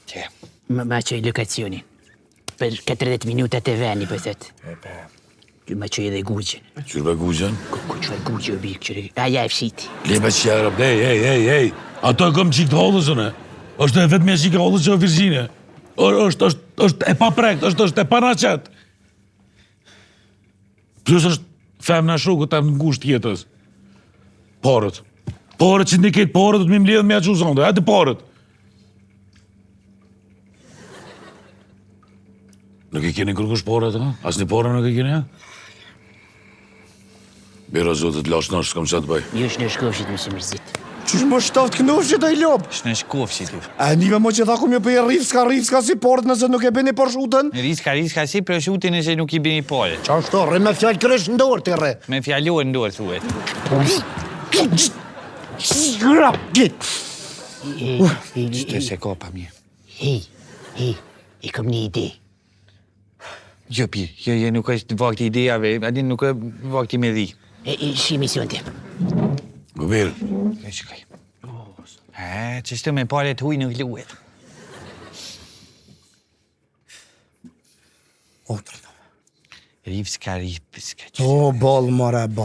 Që? Ma qoj lokacionin. Për 40 minuta të veni, për thët. Ma qoj edhe gugjën. Qyrë gugjën? Ku qoj gugjë o bikë, qëri. Aja e fshiti. Leba që jarab, ej. Ato e kom qik të hollësën, e. është e vetë me qik e hollës që o Virginia. është e pa prekt, është e pa naqet. Plus është femna shukët e në ngusht jetës. Porët. Porët që ndikit porët, të mi mledhën me aqu zonde. Hajde porët. Nuk i keni kërkush porët, ha? As një porë nuk i keni, ha? Bira zotet, lash nash, s'kam që të bëj. Jo është në shkofshit, më që mërzit. Qysh më shtaft kënofshit e i lop? Shne shkofshit ju. A nive mo që tha ku mjë për rifska si porët nëse nuk e bini për shutën? Riska si për shutin nëse nuk i bini pole. Qa është to, rre me fjallë kërësh në dorë të rre. Me fjallur në dorë, thuet. Qëtë se kopa mje. Hej, i kom një ide. Jo, pi, jo, nuk është vakti idejave, adin nuk është vakti me dhi. Shi mision të. Gubir. E shkaj. Që shtë me pare të huj në luet. Otrë. Rivska. O, bol, more, bol.